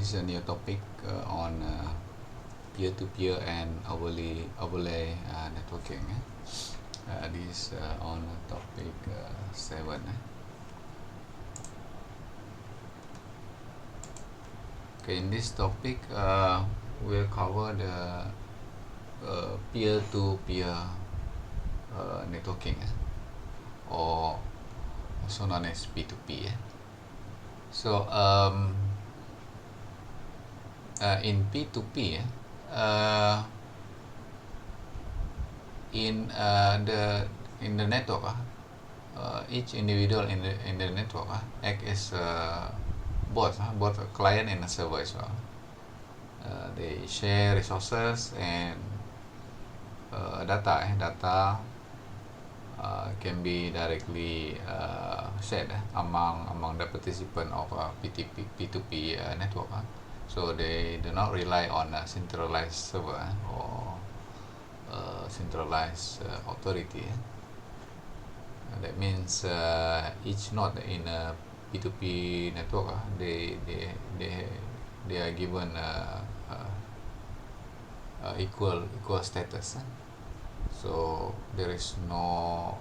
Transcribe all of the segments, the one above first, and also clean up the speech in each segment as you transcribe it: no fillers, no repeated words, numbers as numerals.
this is a new topic on peer-to-peer and overlay networking. This is on topic 7. Okay, in this topic we'll cover the peer-to-peer networking, or also known as P2P. So in P2P, in the network, each individual in the network act as both a client and a server as well. They share resources and data can be directly shared among the participant of a P2P network. So they do not rely on a centralized server or centralized authority. That means each node in a P2P network, they are given equal status. So there is no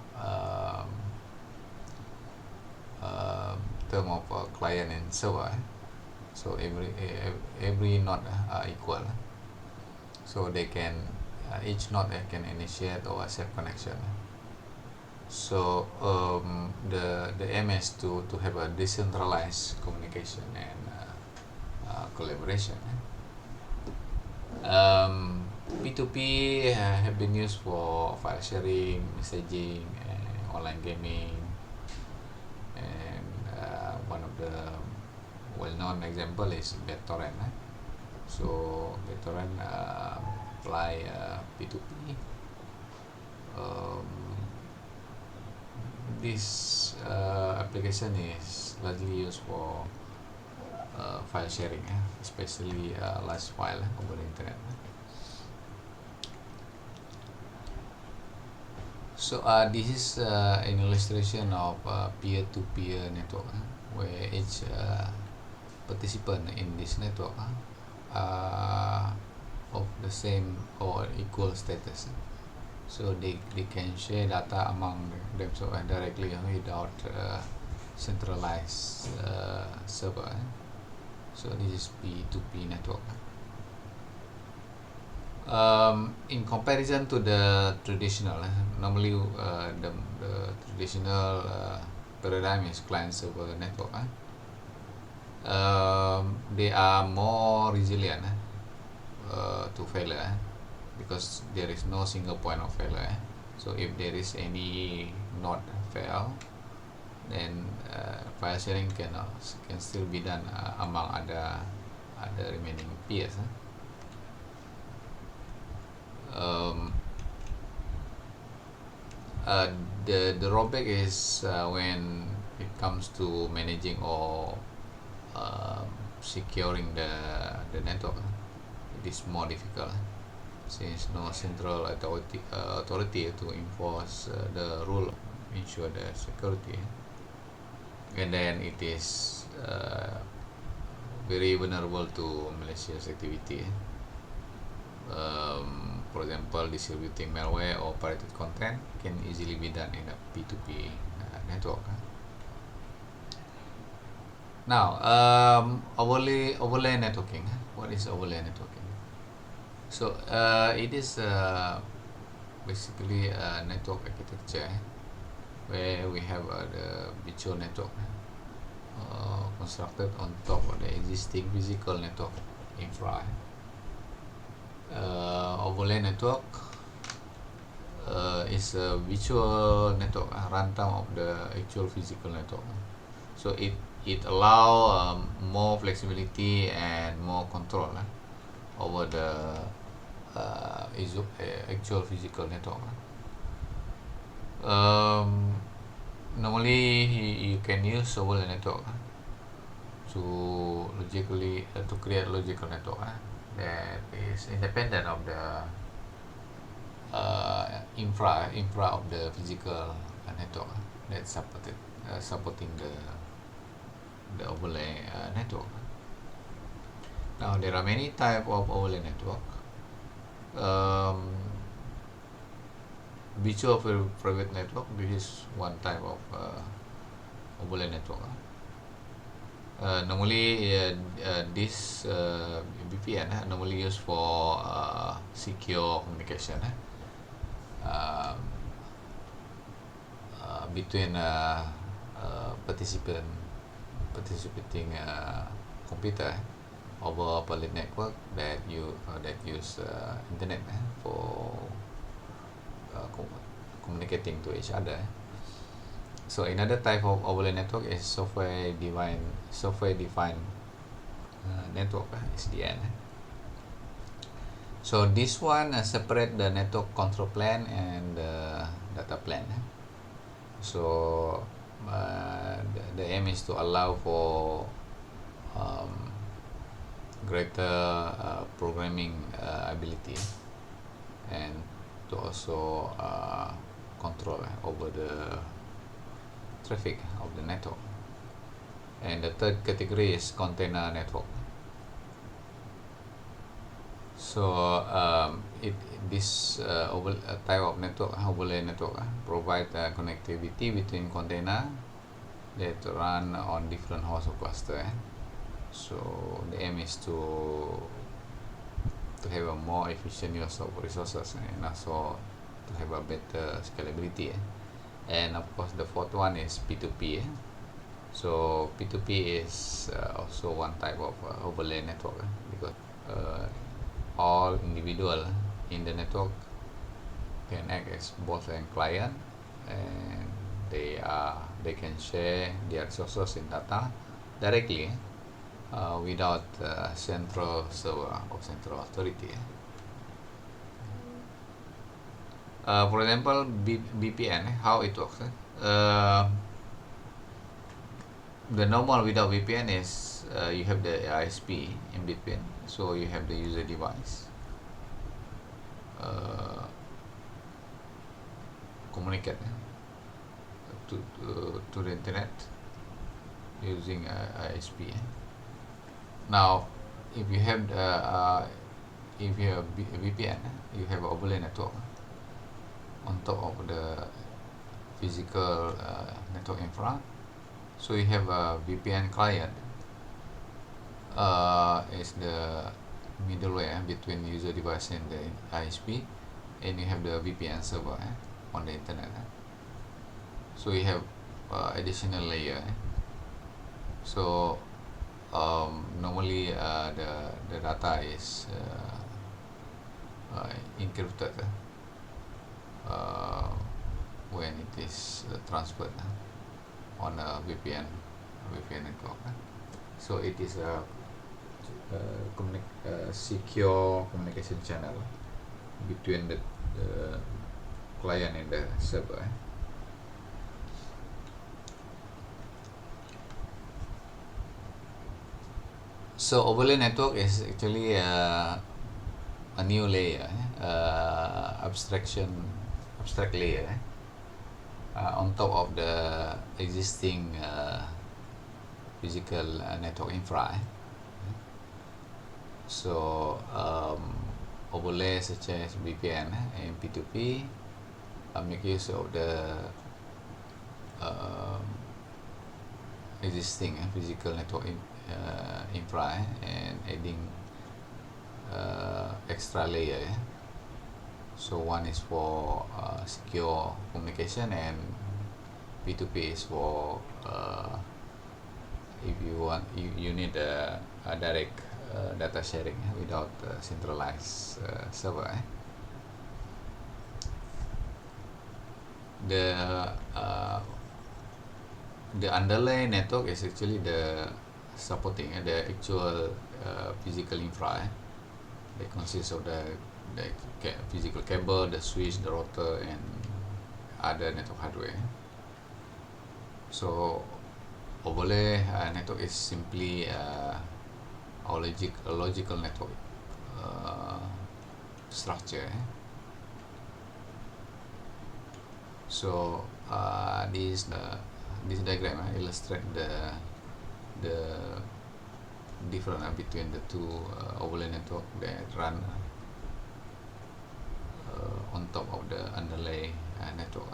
term of client and server. So every node are equal. So they can each node can initiate or accept connection. So the aim is to have a decentralized communication and collaboration. P2P have been used for file sharing, messaging, and online gaming, and one of the well-known example is BitTorrent. So BitTorrent apply P2P. This application is largely used for file sharing, especially large file over the internet. So this is an illustration of peer-to-peer network, where each participant in this network of the same or equal status. So they can share data among themselves directly without centralized server. So this is P2P network. In comparison to the traditional, normally the traditional paradigm is client-server network. They are more resilient to failure, because there is no single point of failure. So if there is any node fail, then file sharing can still be done among other remaining peers. The drawback is when it comes to managing or securing the network. It is more difficult, since no central authority to enforce the rule, ensure the security, and then it is very vulnerable to malicious activity. For example, distributing malware or pirated content can easily be done in a P2P network. Now, overlay networking. What is overlay networking? So it is basically a network architecture where we have the virtual network constructed on top of the existing physical network infra. Overlay network is a virtual network runtime of the actual physical network. So it allow more flexibility and more control over the actual physical network. Normally you can use overlay network to create logical network that is independent of the infra of the physical network that's supporting the overlay network. Now there are many type of overlay network. Virtual private network, this is one type of overlay network. Normally this VPN normally used for secure communication between participating computer over public network that use internet for communicating to each other. So another type of overlay network is software-defined network, SDN. So this one separate the network control plane and the data plane. So the aim is to allow for greater programming ability and to also control over the traffic of the network. And the third category is container network. So this type of network, overlay network, provide connectivity between container that run on different host of cluster. So the aim is to have a more efficient use of resources and also to have a better scalability. And of course the fourth one is P2P. So P2P is also one type of overlay network because all individual in the network can act as both a client, and they can share their resources and data directly without central server or central authority. For example, VPN, how it works. The normal without VPN is you have the ISP in between, so you have the user device communicate to the internet using ISP. Now, if you have VPN, you have overlay network on top of the physical network infra. So you have a VPN client is the middleware between user device and the ISP, and you have the VPN server on the internet. So you have additional layer. So normally the data is encrypted when it is transferred on a VPN network. So it is a secure communication channel between the client and the server. So overlay network is actually a new layer, abstract layer on top of the existing physical network infra. So overlay such as VPN and P2P make use of the existing physical network infra and adding extra layer. So one is for secure communication, and P2P is for if you want you need a direct data sharing without centralized server. The underlying network is actually the supporting the actual physical infra that consists of the physical cable, the switch, the router, and other network hardware. So overlay network is simply a logical network structure. So this diagram illustrates the different between the two overlay network that run on top of the underlay network,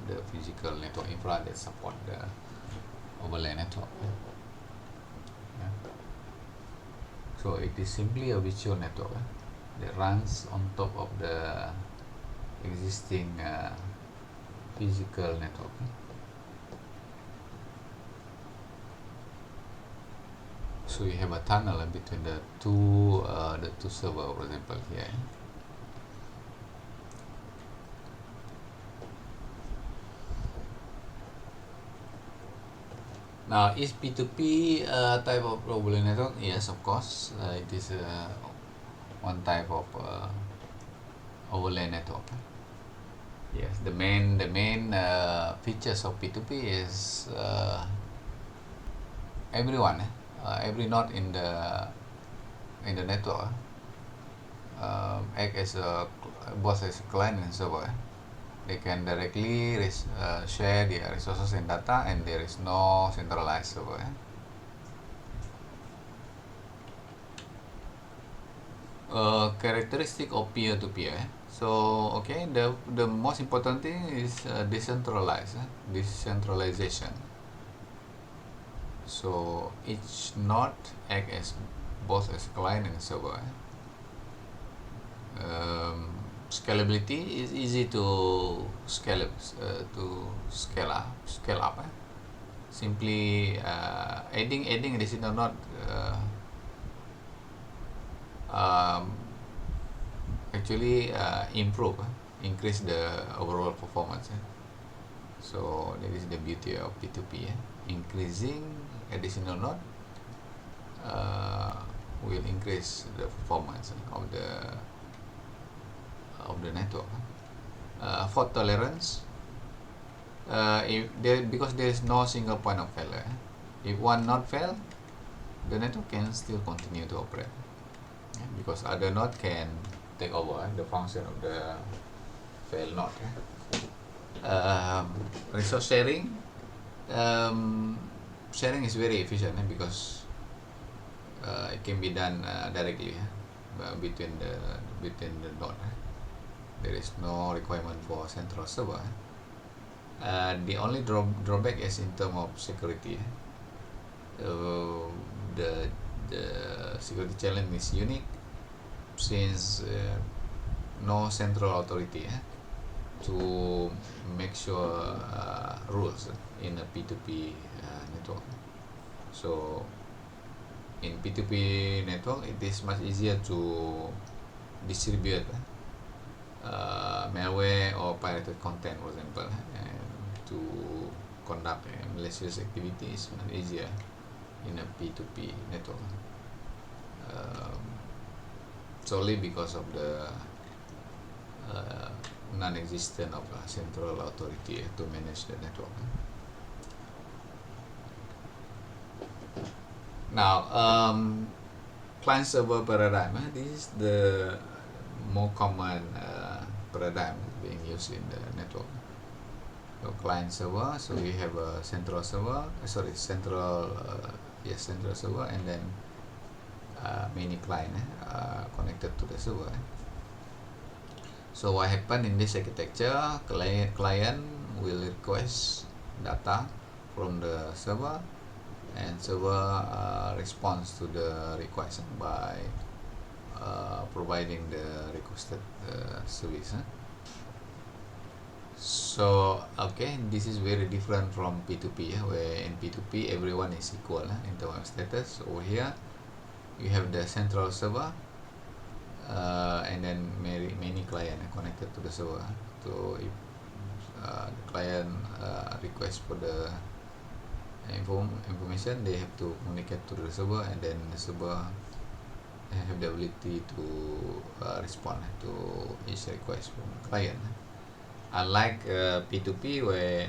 the physical network infra that support the overlay network. Yeah. So it is simply a virtual network that runs on top of the existing physical network. So you have a tunnel between the two server, for example, here. Now, is P2P type of overlay network? Yes, of course. It is one type of overlay network. Yes, the main features of P2P is everyone, every node in the network act as both as client and server. They can directly share their resources and data, and there is no centralized server. Characteristic of peer-to-peer. So okay, the most important thing is decentralization. So each node act as both as client and server. Scalability is easy to scale up. Simply adding additional node actually increase the overall performance. So that is the beauty of P2P. Increasing additional node will increase the performance of the network. Fault tolerance, because there is no single point of failure. If one node fail, the network can still continue to operate, because other node can take over the function of the failed node. Resource sharing, sharing is very efficient because it can be done directly between the node. There is no requirement for central server. The only drawback is in terms of security. The security challenge is unique since no central authority to make sure rules in a P2P network. So in P2P network, it is much easier to distribute malware or pirated content, for example, and to conduct malicious activities much easier in a P2P network, solely because of the non-existence of a central authority to manage the network. Now, client-server paradigm. This is the more common paradigm being used in the network. So client-server. So we have a central server. Central server, and then many clients connected to the server. So what happened in this architecture? Client will request data from the server, and server responds to the request by providing the requested service. So okay, this is very different from P2P, where in P2P everyone is equal in terms of status. Over here you have the central server, and then many clients connected to the server. So if the client requests for the information, they have to communicate to the server, and then the server have the ability to respond to each request from the client. Unlike P2P, where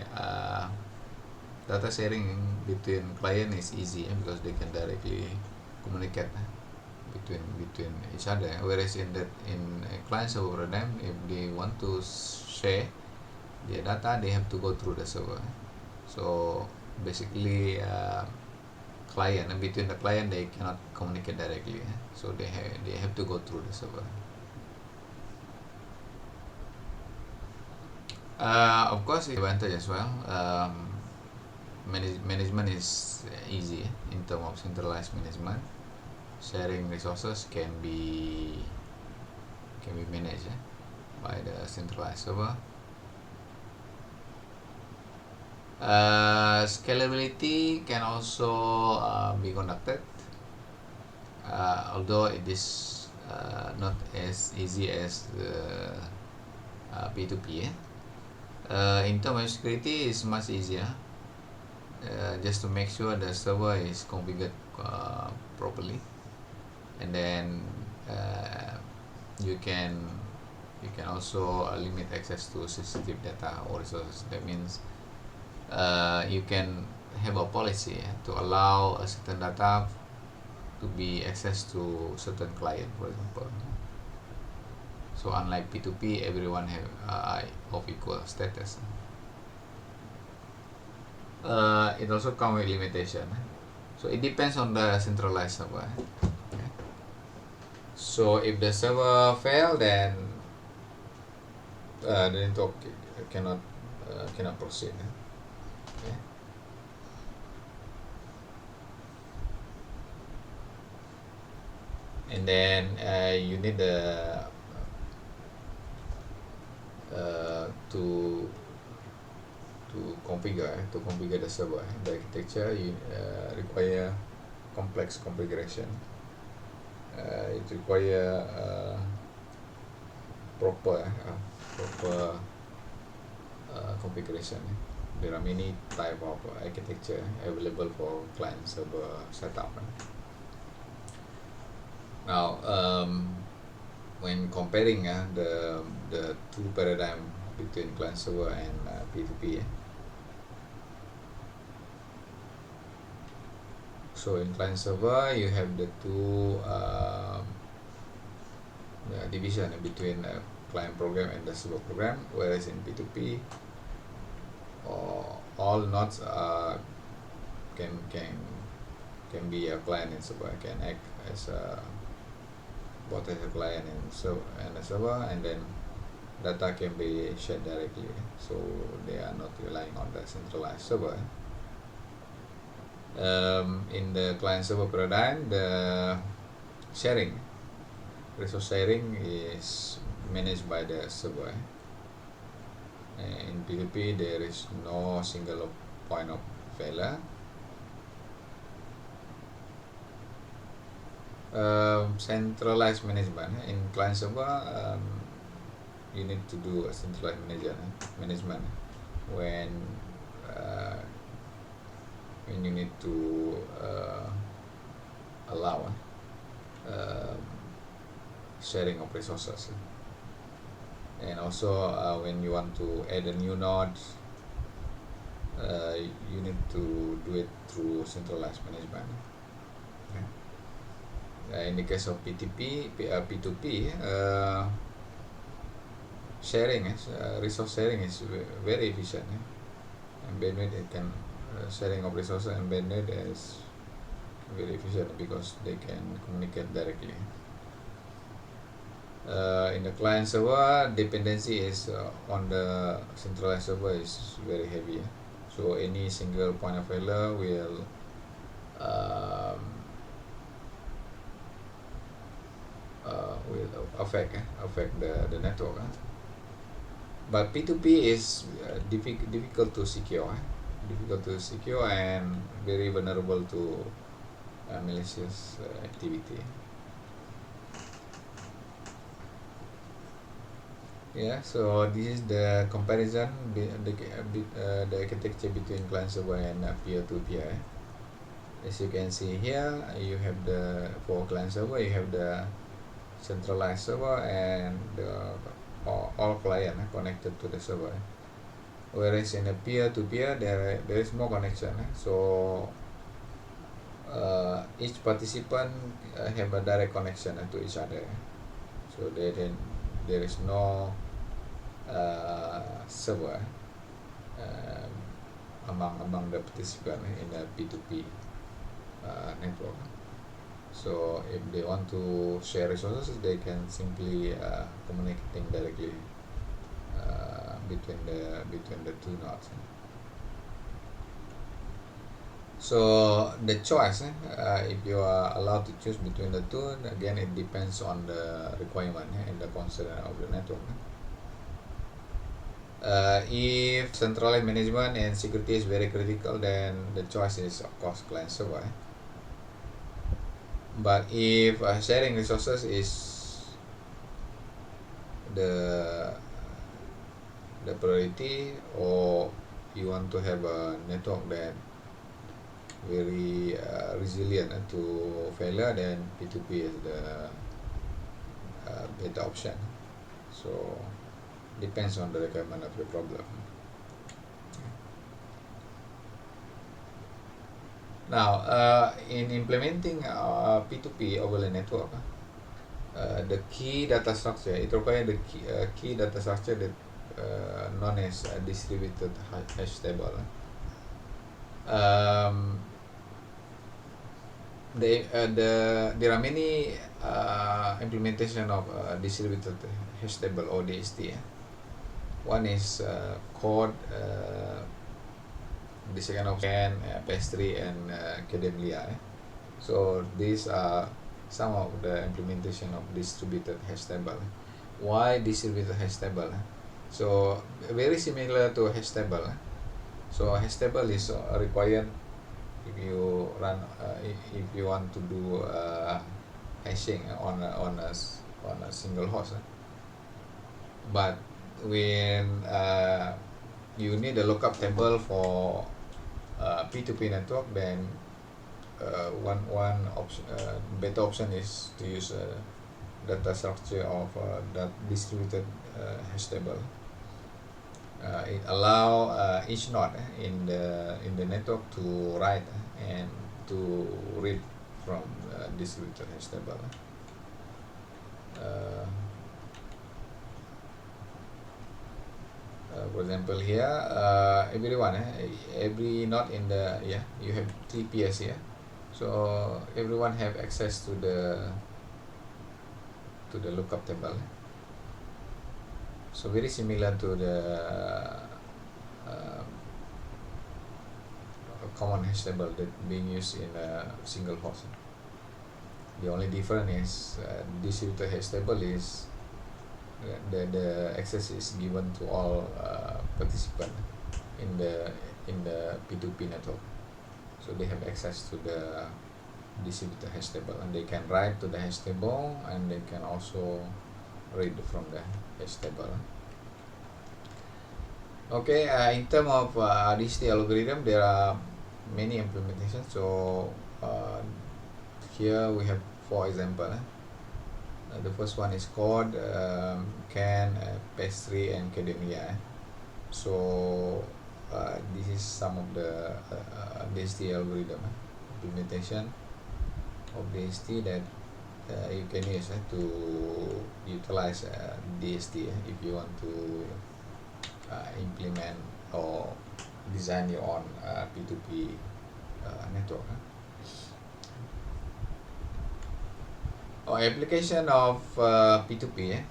data sharing between client is easy because they can directly communicate between each other, whereas in a client server paradigm, if they want to share their data, they have to go through the server. So basically client, and between the client they cannot communicate directly, so they have to go through the server. Of course, it's advantage as well. Management is easy in terms of centralized management. Sharing resources can be managed by the centralized server. Scalability can also be conducted, although it is not as easy as the P2P. In terms of security, it's much easier. Just to make sure the server is configured properly, and then you can also limit access to sensitive data or resources. That means you can have a policy to allow a certain data to be accessed to certain client, for example. So unlike P2P, everyone have of equal status. It also comes with limitation. So it depends on the centralized server. Okay. So if the server fail, then the network cannot proceed. Okay. And then you need to configure the server. The architecture require complex configuration. It require proper configuration. There are many type of architecture available for client server setup. Now, when comparing the two paradigm between client server and P2P. So in client server, you have the two division between client program and the server program, whereas in P2P, all nodes can be a client and server, can act as both as a client and a server, and then data can be shared directly, so they are not relying on the centralized server. In the client server paradigm, the resource sharing is managed by the server. In P2P, there is no single point of failure. Centralized management in client server, you need to do a centralized management when you need to allow sharing of resources, and also when you want to add a new node, you need to do it through centralized management. In the case of P2P, resource sharing is very efficient, and bandwidth sharing of resources and bandwidth is very efficient because they can communicate directly. In the client server, dependency is on the centralized server is very heavy, so any single point of failure will affect the network. But P2P is difficult to secure and very vulnerable to malicious activity. Yeah, so this is the comparison the architecture between client server and peer-to-peer. As you can see here, you have for client server, you have the centralized server and all client connected to the server, whereas in a peer-to-peer there is more connection, so each participant have a direct connection to each other, so there is no server among the participants in a P2P network. So if they want to share resources, they can simply communicating directly between the two nodes. So the choice, if you are allowed to choose between the two, again it depends on the requirement and the concern of the network. If centralized management and security is very critical, then the choice is of course client server. But if sharing resources is the priority, or you want to have a network that very resilient to failure, then P2P is the better option. So depends on the requirement of your problem. Now, in implementing P2P overlay network, the key data structure, it requires the key data structure that known as distributed hash table. There are many implementation of distributed hash table or DST. One is code, the second option pastry and Kademlia. So these are some of the implementation of distributed hash table. Why distributed hash table? So very similar to hash table. So hash table is required if you run if you want to do hashing on a single host. But when you need a lookup table for P2P network, then one option, better option is to use data structure of that distributed hash table. It allow each node in the network to write and to read from distributed hash table. For example, here every node in the you have 3 PS here, so everyone have access to the lookup table. So very similar to the common hash table that being used in a single host. The only difference is distributed hash table is the access is given to all participants in the P2P network. So they have access to the distributed hash table, and they can write to the hash table, and they can also read from the hash table. Okay, in terms of DST algorithm, there are many implementations. So here we have 4 examples. The first one is code, CAN, pastry, and Kademlia. So this is some of the DST algorithm implementation of DST that you can use to utilize DST if you want to implement or design your own P2P network. Application of P2P.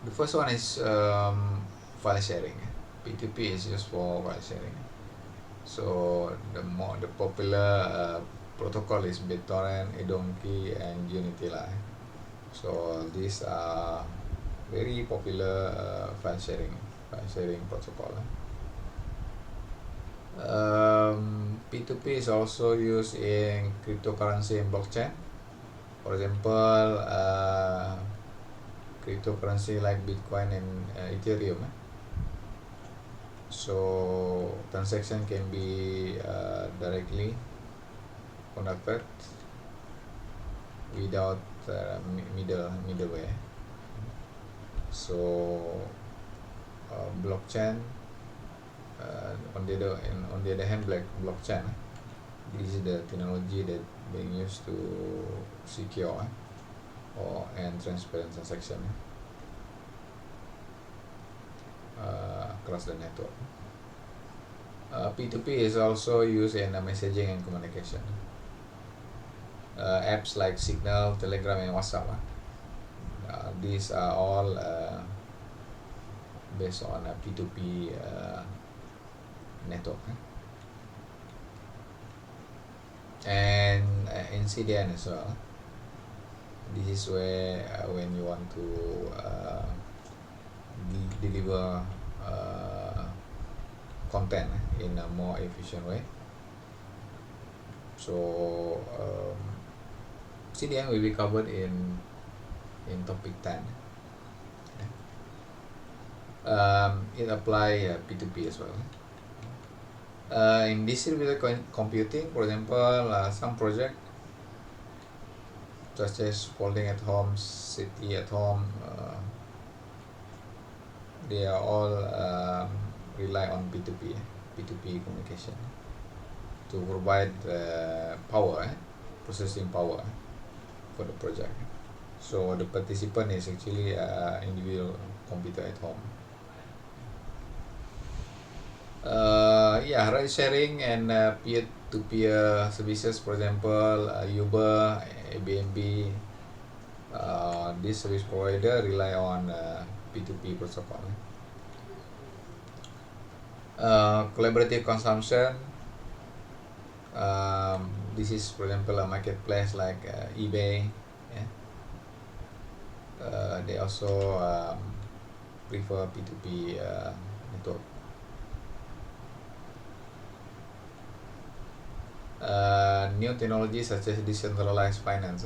The first one is file sharing. P2P is used for file sharing. So the popular protocol is BitTorrent, eDonkey, and Unity. So these are very popular file sharing protocol. P2P is also used in cryptocurrency and blockchain. For example, cryptocurrency like Bitcoin and Ethereum. So transaction can be directly conducted without middleware. So blockchain, on the other hand, blockchain, this is the technology that being used to secure and transparent transaction across the network. P2P is also used in messaging and communication. Apps like Signal, Telegram, and WhatsApp. These are all based on a P2P network. And in CDN as well. This is where when you want to deliver content in a more efficient way. So CDN will be covered in topic 10. It apply P2P as well. In distributed computing, for example, some project such as folding at home, city at home, they are all rely on P2P communication to provide power, processing power for the project. So the participant is actually individual computer at home. Ride sharing and peer-to-peer services, for example, Uber, Airbnb, this service provider rely on P2P protocol. Collaborative consumption, this is, for example, a marketplace like eBay. They also prefer P2P network. New technologies such as decentralized finance.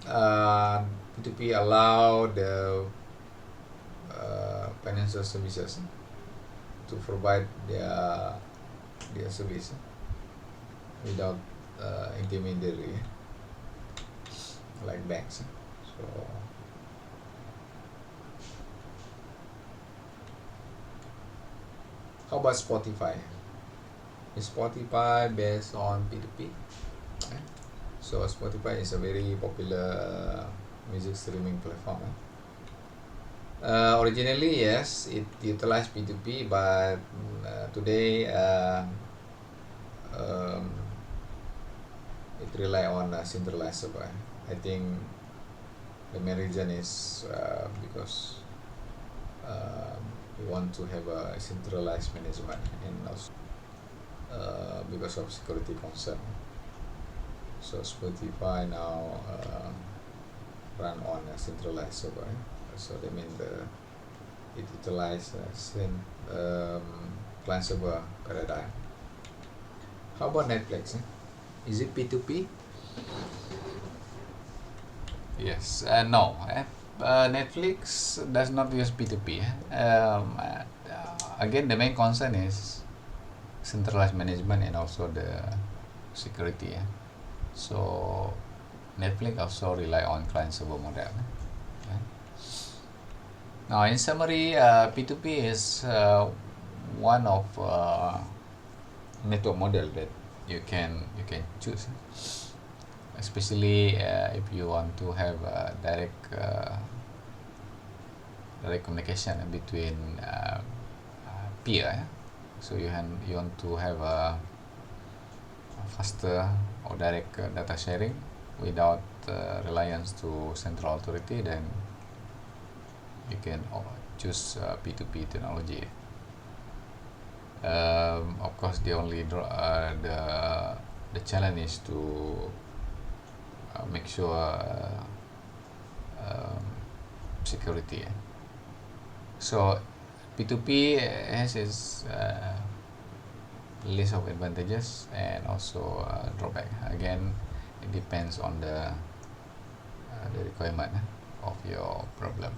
P2P allow the financial services to provide their service without intermediary like banks. So how about Spotify? Is Spotify based on P2P? So Spotify is a very popular music streaming platform. Originally, yes, it utilized P2P, but today it rely on a centralized server. I think the main reason is because we want to have a centralized management, and also because of security concern. So Spotify now run on a centralized server. So that means it utilizes client server paradigm. How about Netflix? Is it P2P? Yes. No. Netflix does not use P2P. Again, the main concern is centralized management and also the security. So Netflix also rely on client server model. Now, in summary, P2P is one of network model that you can choose, especially if you want to have direct communication between peer. So you want to have a faster or direct data sharing without reliance to central authority, then you can choose P2P technology. Of course, the only the challenge is to make sure security. So P2P has its list of advantages and also drawback. Again, it depends on the requirement of your problem.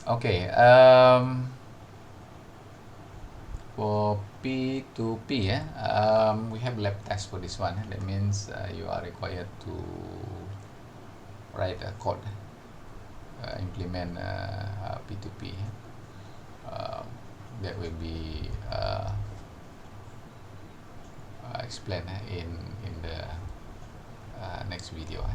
Okay, for P2P, we have lab test for this one. That means you are required to write a code, implement P2P. That will be explained in the next video.